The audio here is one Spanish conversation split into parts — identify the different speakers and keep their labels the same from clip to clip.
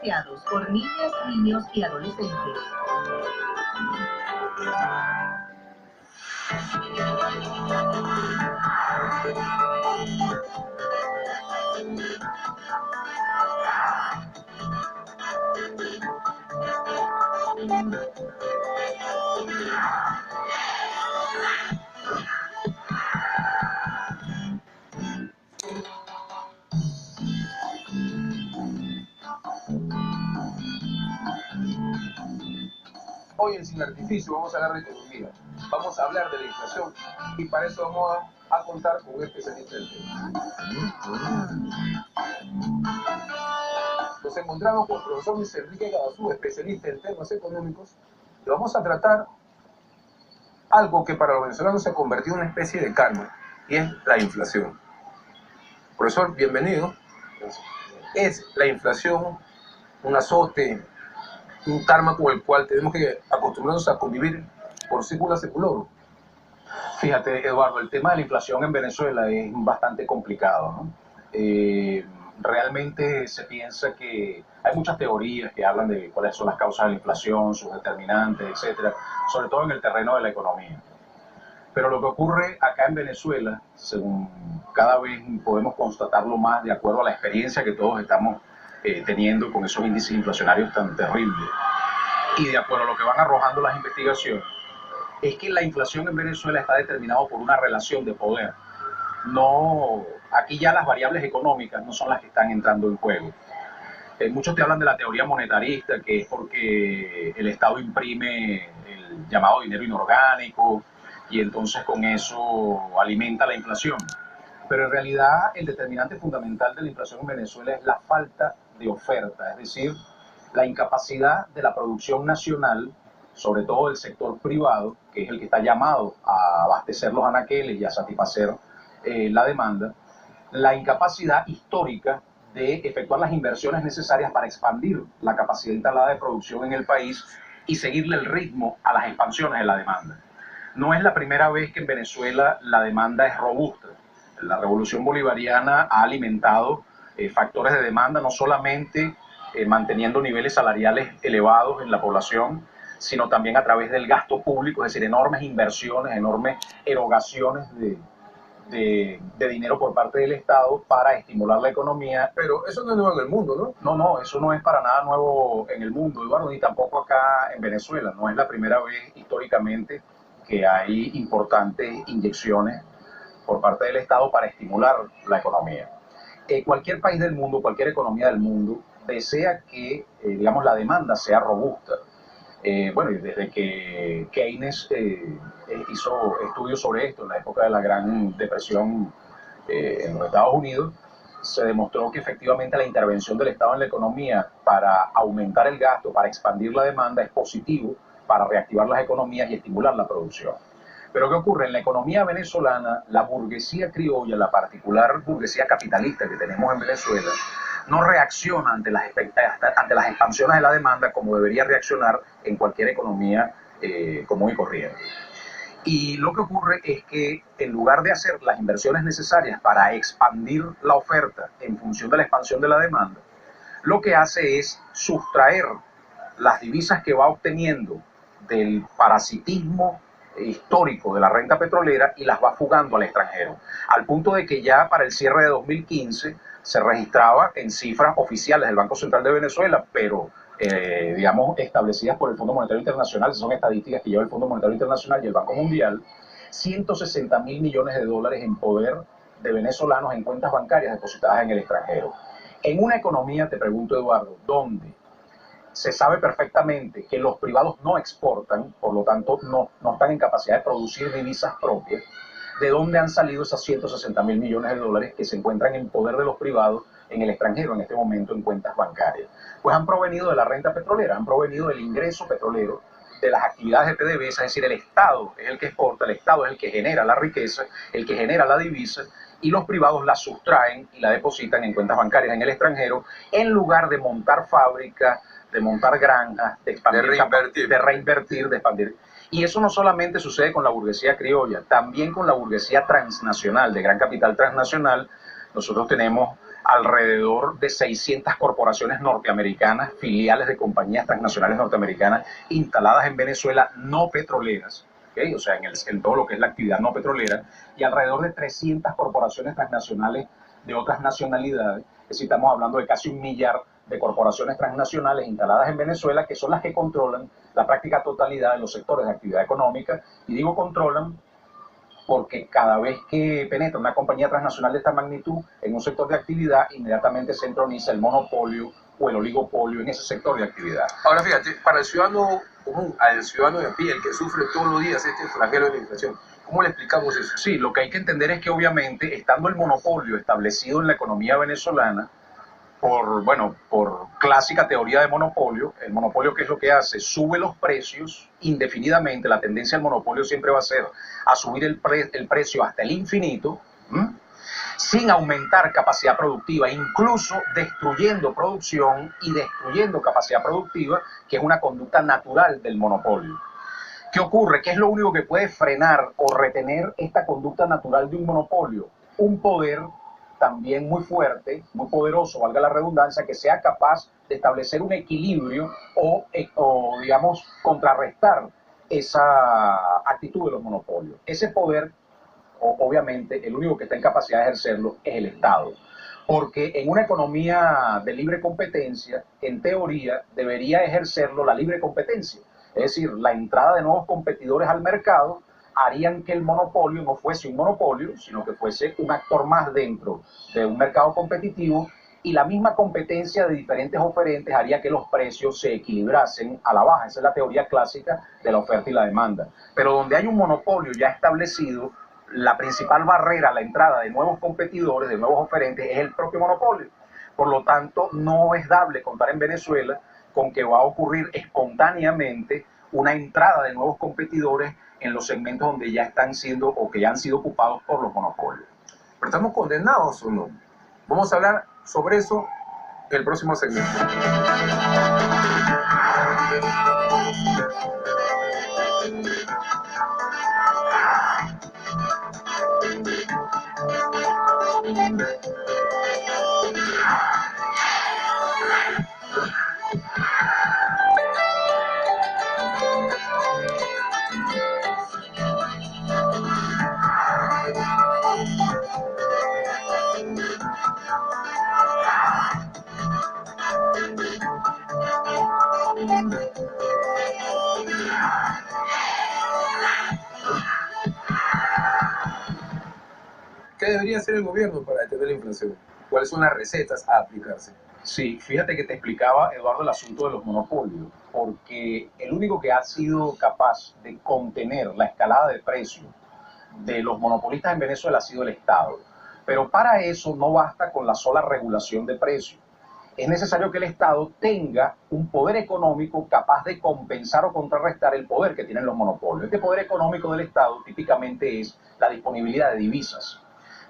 Speaker 1: deseados por niñas, niños y adolescentes.
Speaker 2: Hoy en Sin Artificio vamos a hablar de economía, vamos a hablar de la inflación y para eso vamos a contar con un especialista del tema. Nos encontramos con el profesor Luis Enrique Cavazú, especialista en temas económicos, y vamos a tratar algo que para los venezolanos se ha convertido en una especie de karma, y es la inflación. Profesor, bienvenido. ¿Es la inflación un azote, un karma con el cual tenemos que acostumbrarnos a convivir por sécula seculorum?
Speaker 3: Fíjate, Eduardo, el tema de la inflación en Venezuela es bastante complicado, ¿no? Realmente se piensa que hay muchas teorías que hablan de cuáles son las causas de la inflación, sus determinantes, etcétera, sobre todo en el terreno de la economía. Pero lo que ocurre acá en Venezuela, según cada vez podemos constatarlo más de acuerdo a la experiencia que todos estamos teniendo con esos índices inflacionarios tan terribles, y de acuerdo a lo que van arrojando las investigaciones, es que la inflación en Venezuela está determinada por una relación de poder. No, aquí ya las variables económicas no son las que están entrando en juego. Muchos te hablan de la teoría monetarista, que es porque el Estado imprime el llamado dinero inorgánico y entonces con eso alimenta la inflación. Pero en realidad el determinante fundamental de la inflación en Venezuela es la falta de oferta, es decir, la incapacidad de la producción nacional, sobre todo del sector privado, que es el que está llamado a abastecer los anaqueles y a satisfacer la demanda, la incapacidad histórica de efectuar las inversiones necesarias para expandir la capacidad instalada de producción en el país y seguirle el ritmo a las expansiones de la demanda. No es la primera vez que en Venezuela la demanda es robusta. La revolución bolivariana ha alimentado factores de demanda, no solamente manteniendo niveles salariales elevados en la población, sino también a través del gasto público, es decir, enormes inversiones, enormes erogaciones de dinero por parte del Estado para estimular la economía.
Speaker 2: Pero eso no es nuevo en el mundo, ¿no?
Speaker 3: No, eso no es para nada nuevo en el mundo, Eduardo, ni tampoco acá en Venezuela. No es la primera vez históricamente que hay importantes inyecciones por parte del Estado para estimular la economía. Cualquier país del mundo, cualquier economía del mundo, desea que, digamos, la demanda sea robusta. Bueno, y desde que Keynes hizo estudios sobre esto en la época de la Gran Depresión en los Estados Unidos, se demostró que efectivamente la intervención del Estado en la economía para aumentar el gasto, para expandir la demanda, es positivo para reactivar las economías y estimular la producción. Pero ¿qué ocurre? En la economía venezolana, la burguesía criolla, la particular burguesía capitalista que tenemos en Venezuela, no reacciona ante las expansiones de la demanda como debería reaccionar en cualquier economía común y corriente. Y lo que ocurre es que en lugar de hacer las inversiones necesarias para expandir la oferta en función de la expansión de la demanda, lo que hace es sustraer las divisas que va obteniendo del parasitismo histórico de la renta petrolera y las va fugando al extranjero, al punto de que ya para el cierre de 2015 se registraba en cifras oficiales del Banco Central de Venezuela, pero digamos establecidas por el Fondo Monetario Internacional, son estadísticas que lleva el Fondo Monetario Internacional y el Banco Mundial, 160.000 millones de dólares en poder de venezolanos en cuentas bancarias depositadas en el extranjero. En una economía, te pregunto, Eduardo, donde se sabe perfectamente que los privados no exportan, por lo tanto no están en capacidad de producir divisas propias, ¿de dónde han salido esas 160.000 millones de dólares que se encuentran en poder de los privados en el extranjero en este momento en cuentas bancarias? Pues han provenido de la renta petrolera, han provenido del ingreso petrolero, de las actividades de PDVSA, es decir, el Estado es el que exporta, el Estado es el que genera la riqueza, el que genera la divisa, y los privados la sustraen y la depositan en cuentas bancarias en el extranjero, en lugar de montar fábricas, de montar granjas, de expandir, de reinvertir, de expandir. Y eso no solamente sucede con la burguesía criolla, también con la burguesía transnacional, de gran capital transnacional. Nosotros tenemos alrededor de 600 corporaciones norteamericanas, filiales de compañías transnacionales norteamericanas instaladas en Venezuela, no petroleras, ¿okay? O sea, en todo lo que es la actividad no petrolera, y alrededor de 300 corporaciones transnacionales de otras nacionalidades. Es decir, estamos hablando de casi 1 millar de corporaciones transnacionales instaladas en Venezuela, que son las que controlan la práctica totalidad de los sectores de actividad económica. Y digo controlan porque cada vez que penetra una compañía transnacional de esta magnitud en un sector de actividad, inmediatamente se entroniza el monopolio o el oligopolio en ese sector de actividad.
Speaker 2: Ahora fíjate, para el ciudadano común, al ciudadano de a pie, el que sufre todos los días este flagelo de la inflación, ¿cómo le explicamos eso?
Speaker 3: Sí, lo que hay que entender es que obviamente, estando el monopolio establecido en la economía venezolana, por clásica teoría de monopolio, el monopolio, ¿qué es lo que hace? Sube los precios indefinidamente. La tendencia del monopolio siempre va a ser a subir el precio hasta el infinito, sin aumentar capacidad productiva, incluso destruyendo producción y destruyendo capacidad productiva, que es una conducta natural del monopolio. ¿Qué ocurre? ¿Qué es lo único que puede frenar o retener esta conducta natural de un monopolio? Un poder también muy fuerte, muy poderoso, valga la redundancia, que sea capaz de establecer un equilibrio o digamos, contrarrestar esa actitud de los monopolios. Ese poder, obviamente, el único que está en capacidad de ejercerlo es el Estado. Porque en una economía de libre competencia, en teoría, debería ejercerlo la libre competencia. Es decir, la entrada de nuevos competidores al mercado harían que el monopolio no fuese un monopolio, sino que fuese un actor más dentro de un mercado competitivo, y la misma competencia de diferentes oferentes haría que los precios se equilibrasen a la baja. Esa es la teoría clásica de la oferta y la demanda. Pero donde hay un monopolio ya establecido, la principal barrera a la entrada de nuevos competidores, de nuevos oferentes, es el propio monopolio. Por lo tanto, no es dable contar en Venezuela con que va a ocurrir espontáneamente una entrada de nuevos competidores en los segmentos donde ya están siendo o que ya han sido ocupados por los monopolios.
Speaker 2: ¿Pero estamos condenados o no? Vamos a hablar sobre eso en el próximo segmento. ¿Qué debería hacer el gobierno para detener la inflación? ¿Cuáles son las recetas a aplicarse?
Speaker 3: Sí, fíjate que te explicaba, Eduardo, el asunto de los monopolios, porque el único que ha sido capaz de contener la escalada de precios de los monopolistas en Venezuela ha sido el Estado. Pero para eso no basta con la sola regulación de precios. Es necesario que el Estado tenga un poder económico capaz de compensar o contrarrestar el poder que tienen los monopolios. Este poder económico del Estado típicamente es la disponibilidad de divisas.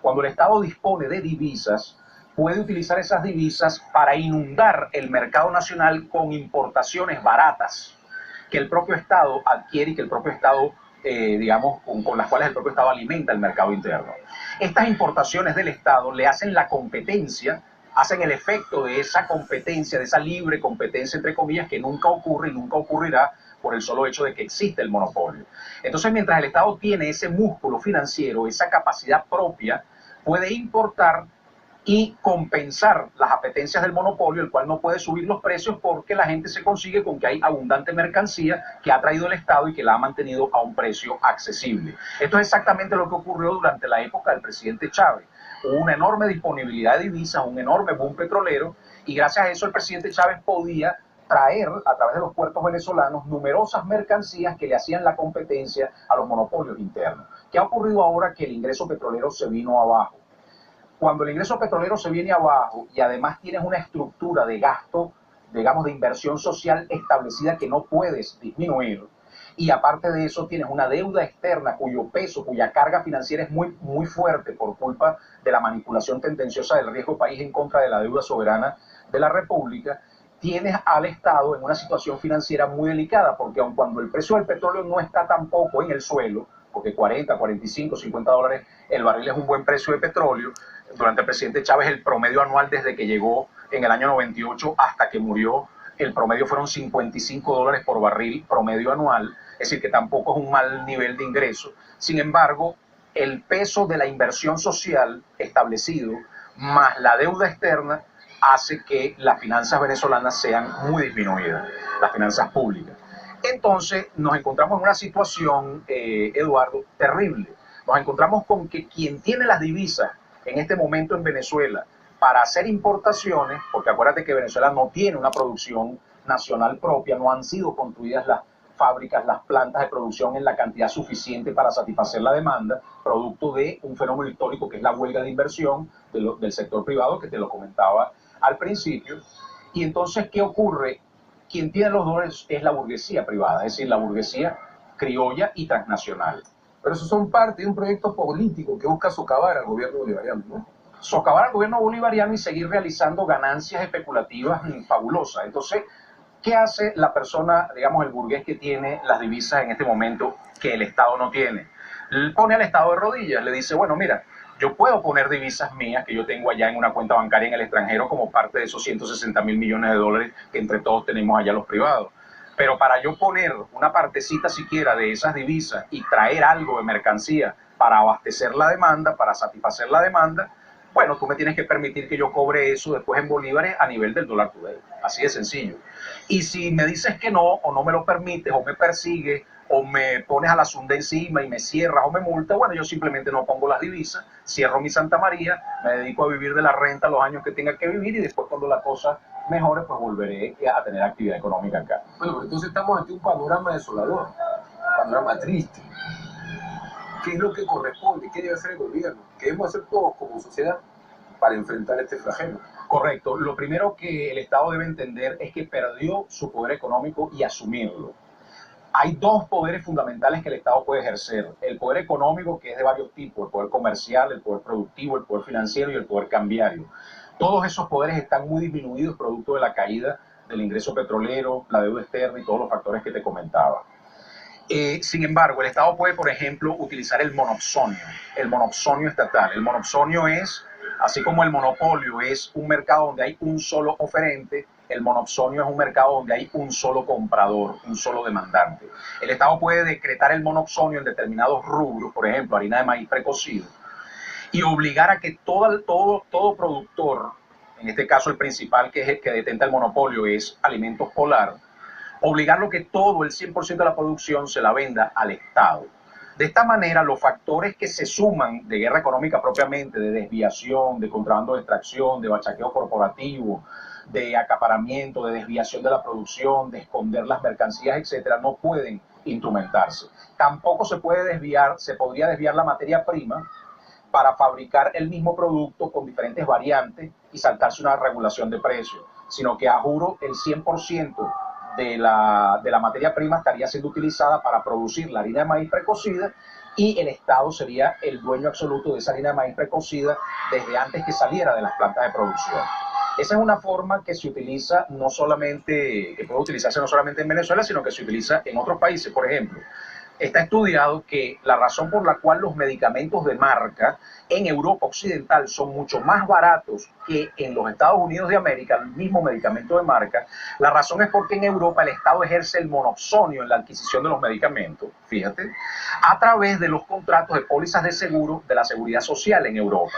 Speaker 3: Cuando el Estado dispone de divisas, puede utilizar esas divisas para inundar el mercado nacional con importaciones baratas que el propio Estado adquiere y que el propio Estado, digamos, con las cuales el propio Estado alimenta el mercado interno. Estas importaciones del Estado le hacen la competencia, hacen el efecto de esa competencia, de esa libre competencia, entre comillas, que nunca ocurre y nunca ocurrirá por el solo hecho de que existe el monopolio. Entonces, mientras el Estado tiene ese músculo financiero, esa capacidad propia, puede importar y compensar las apetencias del monopolio, el cual no puede subir los precios porque la gente se consigue con que hay abundante mercancía que ha traído el Estado y que la ha mantenido a un precio accesible. Esto es exactamente lo que ocurrió durante la época del presidente Chávez. Hubo una enorme disponibilidad de divisas, un enorme boom petrolero, y gracias a eso el presidente Chávez podía traer a través de los puertos venezolanos numerosas mercancías que le hacían la competencia a los monopolios internos. ¿Qué ha ocurrido ahora? Que el ingreso petrolero se vino abajo. Cuando el ingreso petrolero se viene abajo y además tienes una estructura de gasto, digamos, de inversión social establecida que no puedes disminuir, y aparte de eso tienes una deuda externa cuyo peso, cuya carga financiera es muy fuerte por culpa de la manipulación tendenciosa del riesgo país en contra de la deuda soberana de la República, tienes al Estado en una situación financiera muy delicada, porque aun cuando el precio del petróleo no está tampoco en el suelo, porque 40, 45, 50 dólares el barril es un buen precio de petróleo, durante el presidente Chávez el promedio anual desde que llegó en el año 98 hasta que murió, el promedio fueron $55 por barril promedio anual, es decir, que tampoco es un mal nivel de ingreso. Sin embargo, el peso de la inversión social establecido más la deuda externa hace que las finanzas venezolanas sean muy disminuidas, las finanzas públicas. Entonces nos encontramos en una situación, Eduardo, terrible. Nos encontramos con que quien tiene las divisas en este momento en Venezuela para hacer importaciones, porque acuérdate que Venezuela no tiene una producción nacional propia, no han sido construidas las fábricas, las plantas de producción en la cantidad suficiente para satisfacer la demanda, producto de un fenómeno histórico que es la huelga de inversión del sector privado, que te lo comentaba al principio. Y entonces, ¿qué ocurre? Quien tiene los dólares es la burguesía privada, es decir, la burguesía criolla y transnacional.
Speaker 2: Pero eso son parte de un proyecto político que busca socavar al gobierno bolivariano, ¿no?
Speaker 3: Socavar al gobierno bolivariano y seguir realizando ganancias especulativas fabulosas. Entonces, ¿qué hace la persona, digamos, el burgués que tiene las divisas en este momento que el Estado no tiene? Le pone al Estado de rodillas, le dice, bueno, mira, yo puedo poner divisas mías que yo tengo allá en una cuenta bancaria en el extranjero como parte de esos 160.000 millones de dólares que entre todos tenemos allá los privados. Pero para yo poner una partecita siquiera de esas divisas y traer algo de mercancía para abastecer la demanda, para satisfacer la demanda, bueno, tú me tienes que permitir que yo cobre eso después en bolívares a nivel del dólar today. Así de sencillo. Y si me dices que no, o no me lo permites, o me persigues, o me pones a la zunda encima y me cierras o me multas, bueno, yo simplemente no pongo las divisas, cierro mi Santa María, me dedico a vivir de la renta los años que tenga que vivir y después cuando la cosa mejore, pues volveré a tener actividad económica acá.
Speaker 2: Bueno, pero entonces estamos ante un panorama desolador, un panorama triste. ¿Qué es lo que corresponde? ¿Qué debe hacer el gobierno? ¿Qué debemos hacer todos como sociedad para enfrentar este flagelo?
Speaker 3: Correcto. Lo primero que el Estado debe entender es que perdió su poder económico y asumirlo. Hay dos poderes fundamentales que el Estado puede ejercer. El poder económico, que es de varios tipos, el poder comercial, el poder productivo, el poder financiero y el poder cambiario. Todos esos poderes están muy disminuidos producto de la caída del ingreso petrolero, la deuda externa y todos los factores que te comentaba. Sin embargo, el Estado puede, por ejemplo, utilizar el monopsonio estatal. El monopsonio es, así como el monopolio es un mercado donde hay un solo oferente, el monopsonio es un mercado donde hay un solo comprador, un solo demandante. El Estado puede decretar el monopsonio en determinados rubros, por ejemplo, harina de maíz precocido, y obligar a que todo productor, en este caso el principal que es el que detenta el monopolio es Alimentos Polar, obligarlo que todo, el 100% de la producción se la venda al Estado. De esta manera, los factores que se suman de guerra económica propiamente, de desviación, de contrabando de extracción, de bachaqueo corporativo, de acaparamiento, de desviación de la producción, de esconder las mercancías, etcétera, no pueden instrumentarse. Tampoco se podría desviar la materia prima para fabricar el mismo producto con diferentes variantes y saltarse una regulación de precios, sino que a juro el 100% de la materia prima estaría siendo utilizada para producir la harina de maíz precocida y el Estado sería el dueño absoluto de esa harina de maíz precocida desde antes que saliera de las plantas de producción. Esa es una forma que se utiliza no solamente, que puede utilizarse no solamente en Venezuela, sino que se utiliza en otros países. Por ejemplo, está estudiado que la razón por la cual los medicamentos de marca en Europa Occidental son mucho más baratos que en los Estados Unidos de América, el mismo medicamento de marca, la razón es porque en Europa el Estado ejerce el monopsonio en la adquisición de los medicamentos, fíjate, a través de los contratos de pólizas de seguro de la seguridad social en Europa.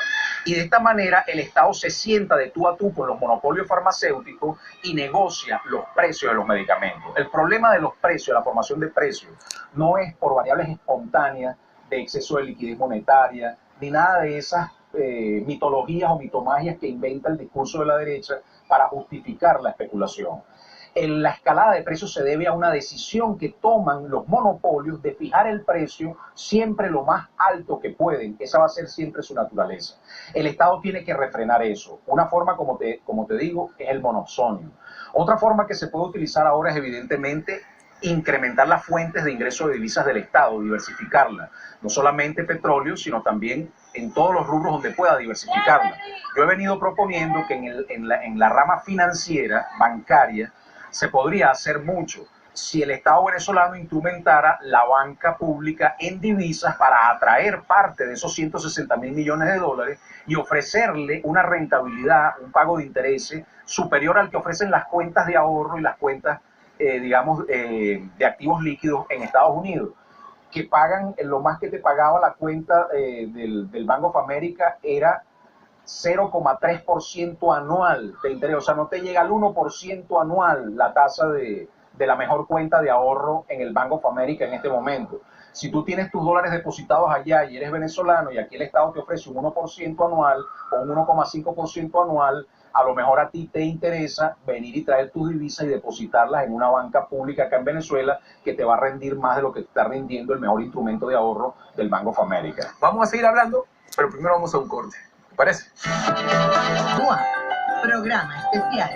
Speaker 3: Y de esta manera el Estado se sienta de tú a tú con los monopolios farmacéuticos y negocia los precios de los medicamentos. El problema de los precios, la formación de precios, no es por variables espontáneas de exceso de liquidez monetaria, ni nada de esas mitologías o mitomagias que inventa el discurso de la derecha para justificar la especulación. La escalada de precios se debe a una decisión que toman los monopolios de fijar el precio siempre lo más alto que pueden. Esa va a ser siempre su naturaleza. El Estado tiene que refrenar eso. Una forma, como te digo, es el monopsonio. Otra forma que se puede utilizar ahora es evidentemente incrementar las fuentes de ingreso de divisas del Estado, diversificarla, no solamente petróleo, sino también en todos los rubros donde pueda diversificarla. Yo he venido proponiendo que en la rama financiera, bancaria, se podría hacer mucho. si el Estado venezolano instrumentara la banca pública en divisas para atraer parte de esos 160.000 millones de dólares y ofrecerle una rentabilidad, un pago de intereses superior al que ofrecen las cuentas de ahorro y las cuentas, de activos líquidos en Estados Unidos, que pagan, lo más que te pagaba la cuenta del Bank of America era 0,3% anual de interés, o sea, no te llega al 1% anual la tasa de la mejor cuenta de ahorro en el Bank of America en este momento. Si tú tienes tus dólares depositados allá y eres venezolano y aquí el Estado te ofrece un 1% anual o un 1,5% anual, a lo mejor a ti te interesa venir y traer tus divisas y depositarlas en una banca pública acá en Venezuela que te va a rendir más de lo que te está rindiendo el mejor instrumento de ahorro del Bank of America.
Speaker 2: Vamos a seguir hablando, pero primero vamos a un corte. ¿Te parece?
Speaker 1: UA, programa especial.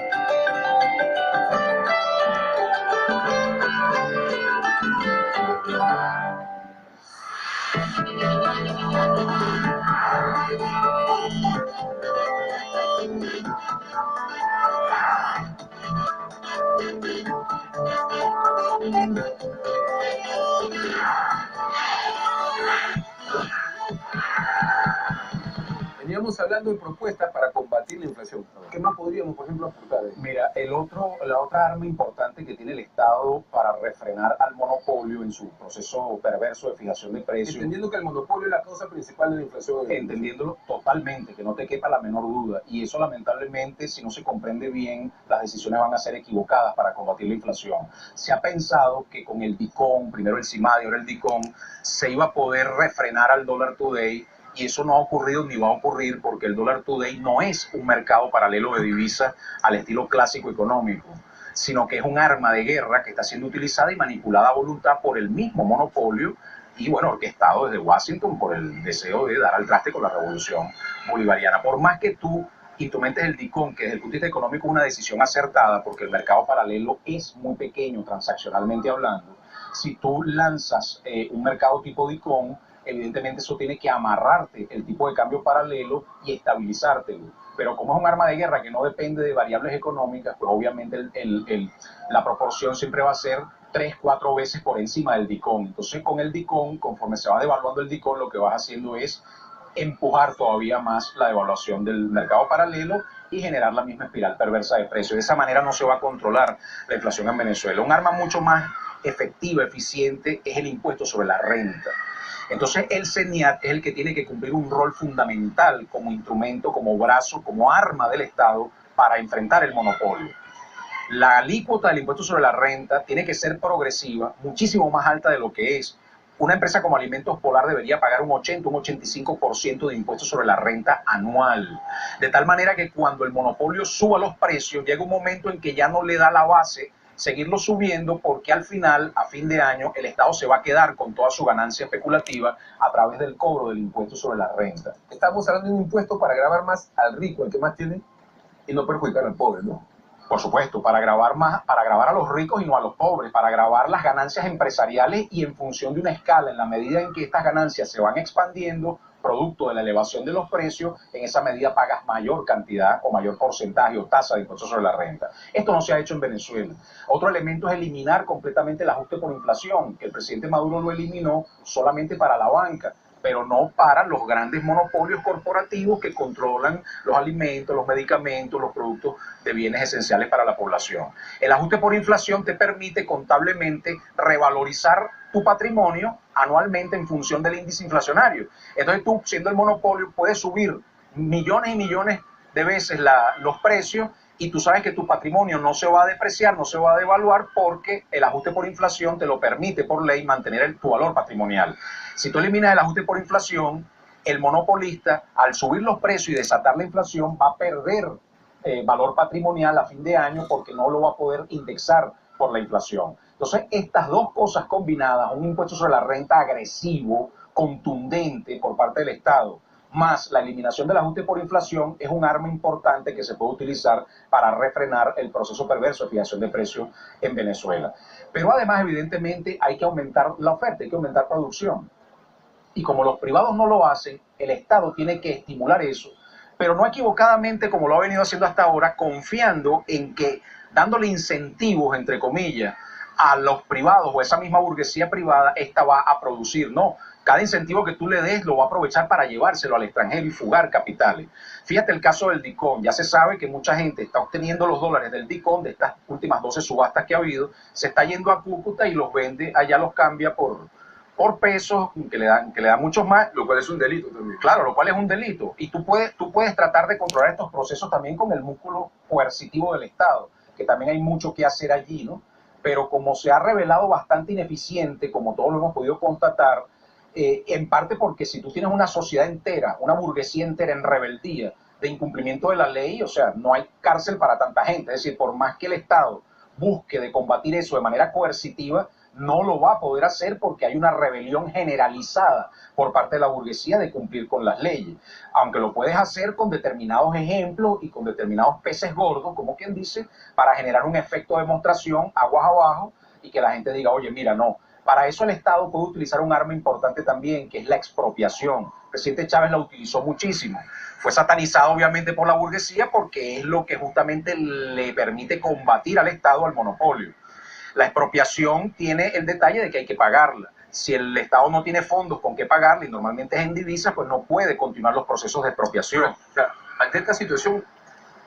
Speaker 2: Veníamos hablando de propuestas para combatir la inflación. ¿Qué más podríamos, por ejemplo, aportar?
Speaker 3: Mira, la otra arma importante que tiene el Estado para refrenar al monopolio en su proceso perverso de fijación de precios.
Speaker 2: Entendiendo que el monopolio es la causa principal de la inflación.
Speaker 3: Entendiéndolo totalmente, que no te quepa la menor duda. Y eso, lamentablemente, si no se comprende bien, las decisiones van a ser equivocadas para combatir la inflación. Se ha pensado que con el DICOM, primero el CIMADI, ahora el DICOM, se iba a poder refrenar al dólar today. Y eso no ha ocurrido ni va a ocurrir porque el dólar today no es un mercado paralelo de divisas al estilo clásico económico, sino que es un arma de guerra que está siendo utilizada y manipulada a voluntad por el mismo monopolio y, bueno, orquestado desde Washington por el deseo de dar al traste con la revolución bolivariana. Por más que tú instrumentes el DICOM, que desde el punto de vista económico es una decisión acertada porque el mercado paralelo es muy pequeño transaccionalmente hablando, si tú lanzas un mercado tipo DICOM, evidentemente eso tiene que amarrarte el tipo de cambio paralelo y estabilizártelo. Pero como es un arma de guerra que no depende de variables económicas, pues obviamente la proporción siempre va a ser 3-4 veces por encima del DICOM. Entonces con el DICOM, conforme se va devaluando el DICOM, lo que vas haciendo es empujar todavía más la devaluación del mercado paralelo y generar la misma espiral perversa de precios. De esa manera no se va a controlar la inflación en Venezuela. Un arma mucho más efectiva, eficiente, es el impuesto sobre la renta. Entonces el CENIAT es el que tiene que cumplir un rol fundamental como instrumento, como brazo, como arma del Estado para enfrentar el monopolio. La alícuota del impuesto sobre la renta tiene que ser progresiva, muchísimo más alta de lo que es. Una empresa como Alimentos Polar debería pagar un 80, un 85% de impuestos sobre la renta anual. De tal manera que cuando el monopolio suba los precios, llega un momento en que ya no le da la base seguirlo subiendo porque al final, a fin de año, el Estado se va a quedar con toda su ganancia especulativa a través del cobro del impuesto sobre la renta.
Speaker 2: Estamos hablando de un impuesto para gravar más al rico, el que más tiene, y no perjudicar al pobre, ¿no?
Speaker 3: Por supuesto, para gravar a los ricos y no a los pobres, para gravar las ganancias empresariales y en función de una escala, en la medida en que estas ganancias se van expandiendo, producto de la elevación de los precios, en esa medida pagas mayor cantidad o mayor porcentaje o tasa de impuestos sobre la renta. Esto no se ha hecho en Venezuela. Otro elemento es eliminar completamente el ajuste por inflación, que el presidente Maduro lo eliminó solamente para la banca, pero no para los grandes monopolios corporativos que controlan los alimentos, los medicamentos, los productos de bienes esenciales para la población. El ajuste por inflación te permite contablemente revalorizar tu patrimonio anualmente en función del índice inflacionario. Entonces tú, siendo el monopolio, puedes subir millones y millones de veces los precios y tú sabes que tu patrimonio no se va a depreciar, no se va a devaluar porque el ajuste por inflación te lo permite por ley mantener tu valor patrimonial. Si tú eliminas el ajuste por inflación, el monopolista, al subir los precios y desatar la inflación, va a perder valor patrimonial a fin de año porque no lo va a poder indexar por la inflación. Entonces, estas dos cosas combinadas, un impuesto sobre la renta agresivo, contundente por parte del Estado, más la eliminación del ajuste por inflación, es un arma importante que se puede utilizar para refrenar el proceso perverso de fijación de precios en Venezuela. Pero además, evidentemente, hay que aumentar la oferta, hay que aumentar producción. Y como los privados no lo hacen, el Estado tiene que estimular eso, pero no equivocadamente como lo ha venido haciendo hasta ahora, confiando en que dándole incentivos, entre comillas, a los privados o esa misma burguesía privada, esta va a producir. No, cada incentivo que tú le des lo va a aprovechar para llevárselo al extranjero y fugar capitales. Fíjate el caso del DICOM. Ya se sabe que mucha gente está obteniendo los dólares del DICOM, de estas últimas 12 subastas que ha habido, se está yendo a Cúcuta y los vende, allá los cambia por pesos que le dan muchos más.
Speaker 2: Lo cual es un delito también.
Speaker 3: Claro, lo cual es un delito. Y tú puedes tratar de controlar estos procesos también con el músculo coercitivo del Estado, que también hay mucho que hacer allí, ¿no? Pero como se ha revelado bastante ineficiente, como todos lo hemos podido constatar, en parte porque si tú tienes una sociedad entera, una burguesía entera en rebeldía de incumplimiento de la ley, o sea, no hay cárcel para tanta gente. Es decir, por más que el Estado busque de combatir eso de manera coercitiva, no lo va a poder hacer porque hay una rebelión generalizada por parte de la burguesía de cumplir con las leyes. Aunque lo puedes hacer con determinados ejemplos y con determinados peces gordos, como quien dice, para generar un efecto de demostración aguas abajo y que la gente diga, oye, mira, no. Para eso el Estado puede utilizar un arma importante también, que es la expropiación. El presidente Chávez la utilizó muchísimo. Fue satanizado obviamente por la burguesía porque es lo que justamente le permite combatir al Estado, al monopolio. La expropiación tiene el detalle de que hay que pagarla. Si el Estado no tiene fondos con qué pagarla, y normalmente es en divisas, pues no puede continuar los procesos de expropiación.
Speaker 2: O sea, ante esta situación,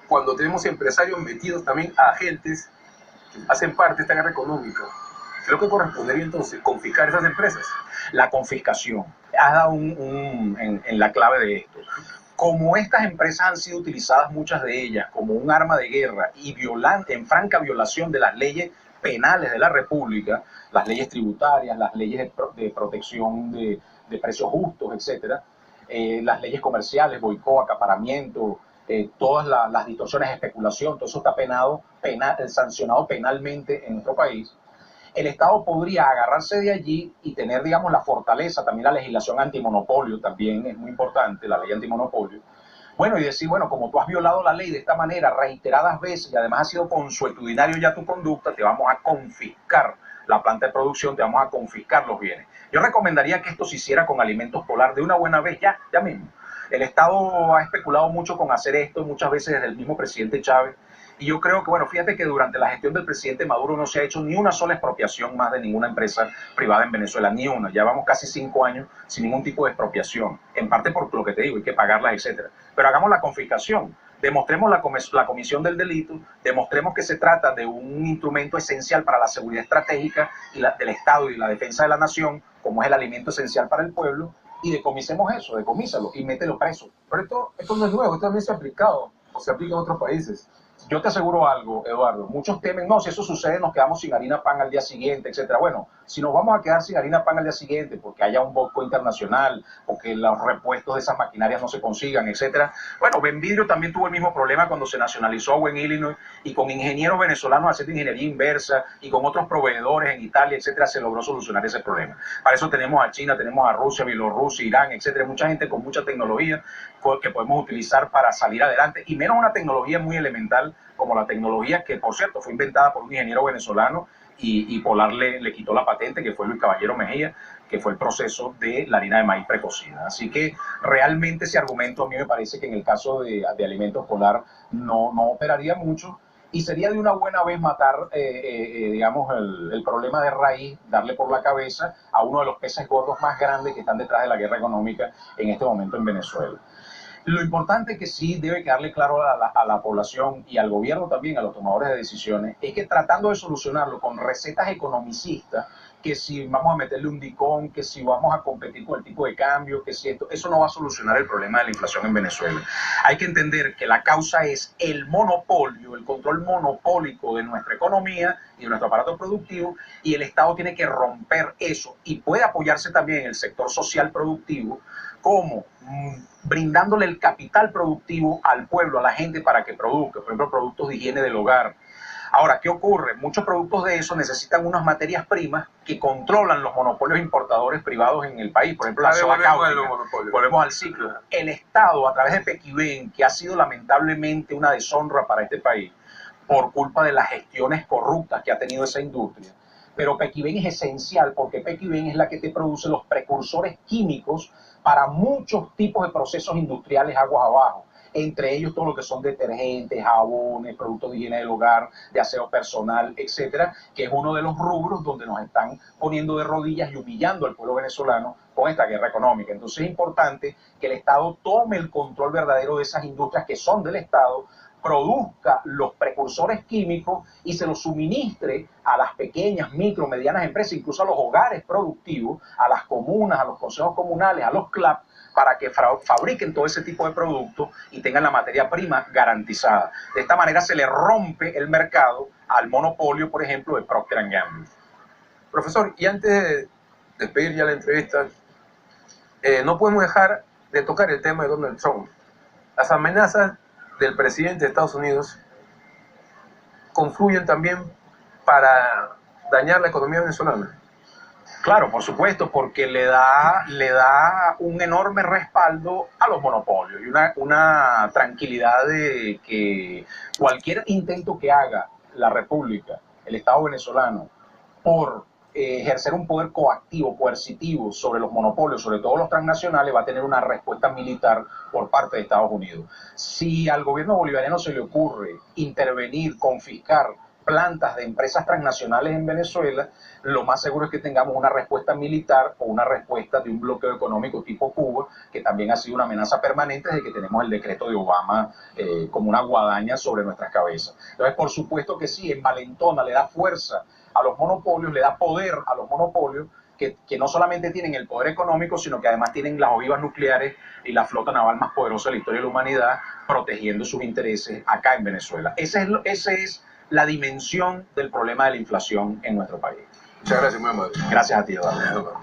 Speaker 2: cuando tenemos empresarios metidos también a agentes que hacen parte de esta guerra económica, creo que correspondería entonces confiscar esas empresas.
Speaker 3: La confiscación. Has dado en la clave de esto. Como estas empresas han sido utilizadas, muchas de ellas, como un arma de guerra y en franca violación de las leyes penales de la República, las leyes tributarias, las leyes de protección de precios justos, etcétera, las leyes comerciales, boicot, acaparamiento, todas las distorsiones de especulación, todo eso está sancionado penalmente en nuestro país. El Estado podría agarrarse de allí y tener, digamos, la fortaleza, también la legislación antimonopolio, también es muy importante, la ley antimonopolio. Bueno, y decir, bueno, como tú has violado la ley de esta manera reiteradas veces y además ha sido consuetudinario ya tu conducta, te vamos a confiscar la planta de producción, te vamos a confiscar los bienes. Yo recomendaría que esto se hiciera con Alimentos Polar de una buena vez, ya mismo. El Estado ha especulado mucho con hacer esto, muchas veces desde el mismo presidente Chávez. Y yo creo que, bueno, fíjate que durante la gestión del presidente Maduro no se ha hecho ni una sola expropiación más de ninguna empresa privada en Venezuela, ni una. Ya vamos casi 5 años sin ningún tipo de expropiación. En parte por lo que te digo, hay que pagarla, etcétera. Pero hagamos la confiscación. Demostremos la comisión del delito, demostremos que se trata de un instrumento esencial para la seguridad estratégica del Estado y la defensa de la nación, como es el alimento esencial para el pueblo, y decomisemos eso, decomísalo y mételo preso.
Speaker 2: Pero esto no es nuevo, esto también se ha aplicado, o se aplica en otros países.
Speaker 3: Yo te aseguro algo, Eduardo, muchos temen, no, si eso sucede nos quedamos sin harina pan al día siguiente, etcétera. Bueno, si nos vamos a quedar sin harina pan al día siguiente porque haya un boicot internacional, porque los repuestos de esas maquinarias no se consigan, etcétera. Bueno, Benvidrio también tuvo el mismo problema cuando se nacionalizó en Illinois y con ingenieros venezolanos haciendo ingeniería inversa y con otros proveedores en Italia, etcétera, se logró solucionar ese problema. Para eso tenemos a China, tenemos a Rusia, Bielorrusia, Irán, etcétera, mucha gente con mucha tecnología que podemos utilizar para salir adelante y menos una tecnología muy elemental como la tecnología que, por cierto, fue inventada por un ingeniero venezolano y Polar le quitó la patente, que fue Luis Caballero Mejía, que fue el proceso de la harina de maíz precocida. Así que realmente ese argumento a mí me parece que en el caso de Alimentos Polar no operaría mucho y sería de una buena vez matar, digamos, el problema de raíz, darle por la cabeza a uno de los peces gordos más grandes que están detrás de la guerra económica en este momento en Venezuela. Lo importante que sí debe quedarle claro a la población y al gobierno también, a los tomadores de decisiones, es que tratando de solucionarlo con recetas economicistas, que si vamos a meterle un DICOM, que si vamos a competir con el tipo de cambio, que si eso no va a solucionar el problema de la inflación en Venezuela. Hay que entender que la causa es el monopolio, el control monopólico de nuestra economía y de nuestro aparato productivo, y el Estado tiene que romper eso y puede apoyarse también en el sector social productivo, como brindándole el capital productivo al pueblo, a la gente para que produzca, por ejemplo, productos de higiene del hogar. Ahora, ¿qué ocurre? Muchos productos de eso necesitan unas materias primas que controlan los monopolios importadores privados en el país. Por ejemplo, la soda cáustica. Volvemos al ciclo. El Estado, a través de Pequiven, que ha sido lamentablemente una deshonra para este país, por culpa de las gestiones corruptas que ha tenido esa industria. Pero Pequiven es esencial porque Pequiven es la que te produce los precursores químicos para muchos tipos de procesos industriales aguas abajo. entre ellos todo lo que son detergentes, jabones, productos de higiene del hogar, de aseo personal, etcétera, que es uno de los rubros donde nos están poniendo de rodillas y humillando al pueblo venezolano con esta guerra económica. Entonces es importante que el Estado tome el control verdadero de esas industrias que son del Estado, produzca los precursores químicos y se los suministre a las pequeñas, micro, medianas empresas, incluso a los hogares productivos, a las comunas, a los consejos comunales, a los CLAP, para que fabriquen todo ese tipo de productos y tengan la materia prima garantizada. De esta manera se le rompe el mercado al monopolio, por ejemplo, de Procter & Gamble.
Speaker 2: Profesor, y antes de despedir ya la entrevista, no podemos dejar de tocar el tema de Donald Trump. Las amenazas del presidente de Estados Unidos confluyen también para dañar la economía venezolana.
Speaker 3: Claro, por supuesto, porque le da un enorme respaldo a los monopolios y una tranquilidad de que cualquier intento que haga la República, el Estado venezolano, por ejercer un poder coactivo, coercitivo sobre los monopolios, sobre todo los transnacionales, va a tener una respuesta militar por parte de Estados Unidos. Si al gobierno bolivariano se le ocurre intervenir, confiscar plantas de empresas transnacionales en Venezuela, lo más seguro es que tengamos una respuesta militar o una respuesta de un bloqueo económico tipo Cuba, que también ha sido una amenaza permanente desde que tenemos el decreto de Obama como una guadaña sobre nuestras cabezas. Entonces, por supuesto que sí, envalentona, le da fuerza a los monopolios, le da poder a los monopolios, que no solamente tienen el poder económico, sino que además tienen las ojivas nucleares y la flota naval más poderosa de la historia de la humanidad, protegiendo sus intereses acá en Venezuela. Ese es la dimensión del problema de la inflación en nuestro país.
Speaker 2: Muchas gracias, muy amable.
Speaker 3: Gracias a ti, Eduardo.